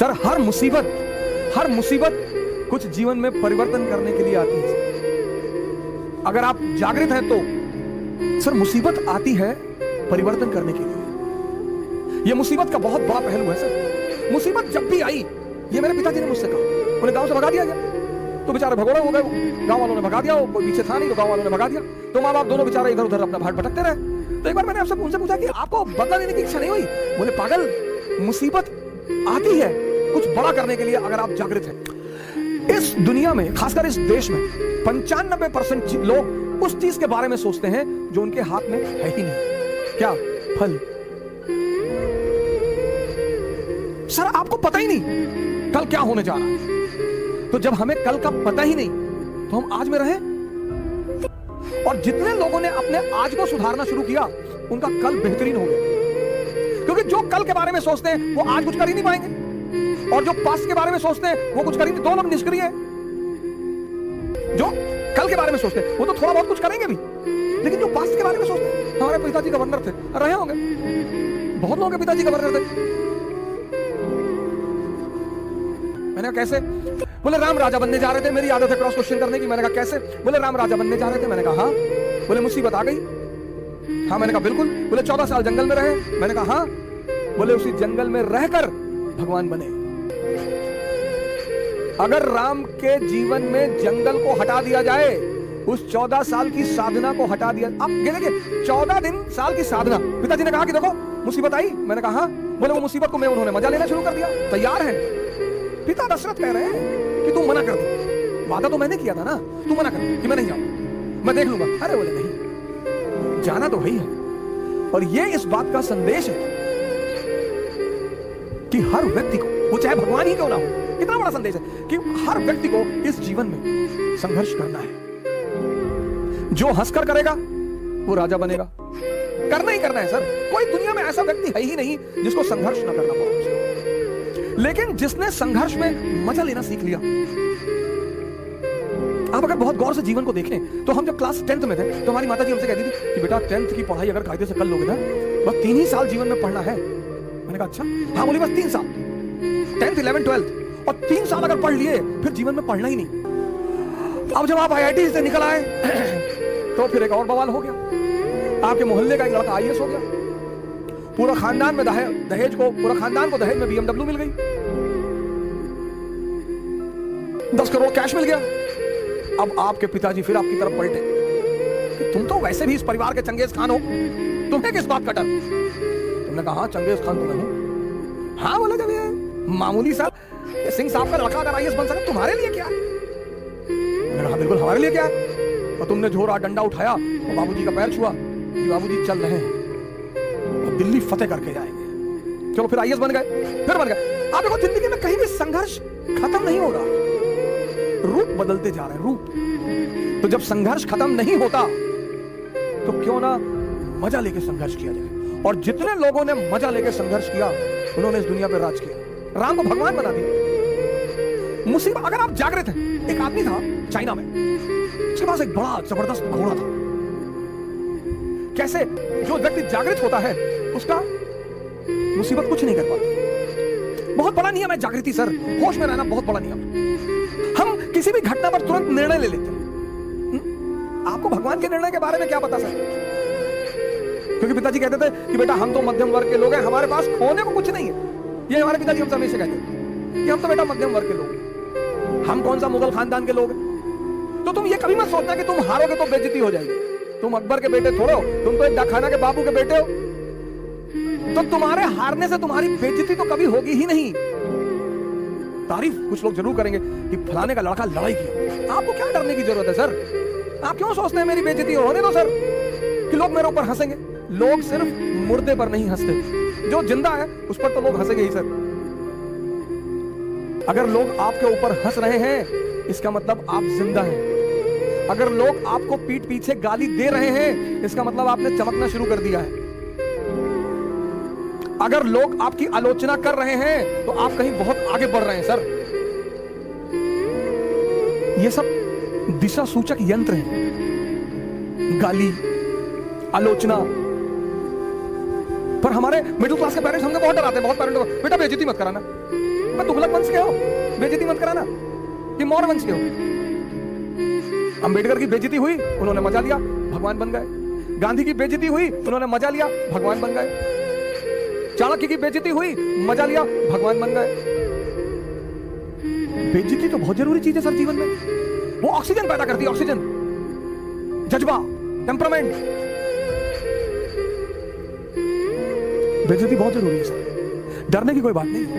Sir हर मुसीबत कुछ जीवन में परिवर्तन करने के लिए आती है। अगर आप जागृत हैं तो सर मुसीबत आती है परिवर्तन करने के लिए। यह मुसीबत का बहुत बड़ा पहलू है सर। मुसीबत जब भी आई, ये मेरे पिताजी ने मुझसे कहा, उन्हें गांव से भगा दिया गया तो बेचारे भगोड़े हो गए, गांव वालों ने भगा दिया, कोई पीछे था नहीं तो गांव वालों ने भगा दिया, तो माँ बाप दोनों बेचारे इधर उधर अपना भाट भटकते रहे। तो एक बार मैंने आपसे उनसे पूछा कि आपको बदला लेने की इच्छा नहीं हुई? बोले पागल, मुसीबत आती है कुछ बड़ा करने के लिए अगर आप जागृत हैं। इस दुनिया में, खासकर इस देश में 95% लोग उस चीज के बारे में सोचते हैं जो उनके हाथ में है ही नहीं। क्या? फल। सर आपको पता ही नहीं कल क्या होने जा रहा है, तो जब हमें कल का पता ही नहीं तो हम आज में रहे। और जितने लोगों ने अपने आज को सुधारना शुरू किया उनका कल बेहतरीन हो गया, क्योंकि जो कल के बारे में सोचते हैं वो आज कुछ कर ही नहीं पाएंगे, और जो पास्ट के बारे में सोचते हैं वो कुछ कर ही नहीं। दो लोग निष्क्रिय हैं। जो कल के बारे में सोचते हैं वो तो थोड़ा बहुत कुछ करेंगे भी, लेकिन जो पास्ट के बारे में सोचते हैं, हमारे पिताजी गवर्नर थे, रहे होंगे, बहुत लोगों के पिताजी गवर्नर थे। मैंने कहा कैसे? बोले राम राजा बनने जा रहे थे, मेरी आदत है क्रॉस क्वेश्चन करने की। मैंने कहा कैसे? बोले राम राजा बनने जा रहे थे। मैंने कहा हाँ। बोले मुसीबत आ गई? हाँ। मैंने कहा बिल्कुल। बोले 14 साल जंगल में रहे? मैंने कहा हाँ। बोले उसी जंगल में रहकर भगवान बने। अगर राम के जीवन में जंगल को हटा दिया जाए, उस 14 साल की साधना को हटा दिया, आप देखिए 14 साल की साधना। पिताजी ने कहा कि देखो मुसीबत आई। मैंने कहा हाँ। बोले वो मुसीबत को मैं उन्होंने मजा लेना शुरू कर दिया, तैयार है। पिता दशरथ कह रहे हैं कि तू मना कर दे, वादा तो मैंने किया था ना, तू मना कर कि मैं नहीं जाऊं, मैं देख लूंगा। अरे बोले नहीं, जाना तो वही है। और ये इस बात का संदेश है कि हर व्यक्ति को, वो चाहे भगवान ही क्यों ना हो, कितना बड़ा संदेश है कि हर व्यक्ति को इस जीवन में संघर्ष करना है। जो हंसकर करेगा वो राजा बनेगा। करना ही करना है सर। कोई दुनिया में ऐसा व्यक्ति है ही नहीं जिसको संघर्ष ना करना पड़े। लेकिन जिसने संघर्ष में मजा लेना सीख लिया, आप अगर बहुत गौर से जीवन को देखें तो हम जब क्लास 10th में थे तो हमारी माताजी हमसे कहती थी कि बेटा 10th की पढ़ाई अगर कायदे से कर लोगे ना, बस 3 ही साल जीवन में पढ़ना है। मैंने कहा अच्छा? हाँ। बोली बस 3 साल, 10th 11th 12th, और 3 साल अगर पढ़ लिए फिर जीवन में पढ़ना ही नहीं। अब जब आप IIT से निकल आए तो फिर एक और बवाल हो गया। आपके मोहल्ले का एक लड़का IAS हो गया, पूरा खानदान में दहेज को में BMW मिल गई, 10 करोड़ कैश मिल गया। अब आपके पिताजी फिर आपकी तरफ पलटे कि तुम तो वैसे भी इस परिवार के चंगेज खान हो, तुम्हें किस बात का डर? तुमने कहा हाँ चंगेज खान तो मैं हूं। हाँ बोले जब ये मामूली सा सिंह साहब का लड़का अगर IAS बन सके, तुम्हारे लिए क्या? मैंने कहा बिल्कुल हमारे लिए क्या है। और तुमने झोरा डंडा उठाया और बाबूजी का पैर छुआ कि बाबूजी चल रहे हैं, दिल्ली फतेह करके जाएंगे। चलो फिर IAS बन गए, फिर बन गए। आप देखो जिंदगी में कहीं भी संघर्ष खत्म नहीं हो रहा, रूप बदलते जा रहे हैं, रूप। तो जब संघर्ष खत्म नहीं होता तो क्यों ना मजा लेके संघर्ष किया जाए। और जितने लोगों ने मजा लेके संघर्ष किया उन्होंने इस दुनिया पर राज किया, राम को भगवान बना दिया। मुसीबत, अगर आप जागृत हैं, एक आदमी था चाइना में, उसके पास एक बड़ा जबरदस्त घोड़ा था। कैसे? जो व्यक्ति जागृत होता है उसका मुसीबत कुछ नहीं कर पाती। बहुत बड़ा नियम है जागृति सर, होश में रहना बहुत बड़ा नियम है। हम किसी भी घटना पर तुरंत निर्णय ले लेते हैं। आपको भगवान के निर्णय के बारे में क्या पता सर? क्योंकि पिताजी कहते थे कि बेटा हम तो मध्यम वर्ग के लोग हैं, हमारे पास खोने को कुछ नहीं है। ये हमारे पिताजी हमसे हमेशा कहते हैं कि हम तो बेटा मध्यम वर्ग के लोग हैं, हम कौन सा मुगल खानदान के लोग हैं। तो तुम ये कभी मत सोचना कि तुम हारोगे तो बेइज्जती हो जाएगी। तुम अकबर के बेटे थोड़े हो, तुम तो एक डाकखाना के बाबू के बेटे हो। तो तुम्हारे हारने से तुम्हारी बेइज्जती तो कभी होगी ही नहीं। तारीफ कुछ लोग जरूर करेंगे कि फलाने का लड़का लड़ाई किया। आपको क्या डरने की जरूरत है सर? आप क्यों सोचते हैं मेरी बेइज्जती होने दो सर, कि लोग मेरे ऊपर हंसेंगे। लोग सिर्फ मुर्दे पर नहीं हंसते, जो जिंदा है उस पर तो लोग हंसेंगे ही सर। अगर लोग आपके ऊपर हंस रहे हैं इसका मतलब आप जिंदा हैं। अगर लोग आपको पीठ पीछे गाली दे रहे हैं इसका मतलब आपने चमकना शुरू कर दिया है। अगर लोग आपकी आलोचना कर रहे हैं तो आप कहीं बहुत आगे बढ़ रहे हैं सर। ये सब दिशा सूचक यंत्र हैं, गाली, आलोचना। पर हमारे मिडिल क्लास के पेरेंट्स हमको बहुत डराते हैं, बहुत पेरेंट्स, बेटा बेइज्जती मत कराना, मैं तुगलक वंश के हो, बेइज्जती मत कराना कि मौर्य वंश के हो। अंबेडकर की बेइज्जती हुई, उन्होंने मजा लिया, भगवान बन गए। गांधी की बेइज्जती हुई, उन्होंने मजा लिया, भगवान बन गए। चाणक्य की बेइज्जती हुई, मजा लिया, भगवान बन गए। बेइज्जती तो बहुत जरूरी चीज है सर जीवन में, वो ऑक्सीजन पैदा करती है, ऑक्सीजन, जज्बा, टेम्परामेंट। बेइज्जती बहुत जरूरी है सर, डरने की कोई बात नहीं।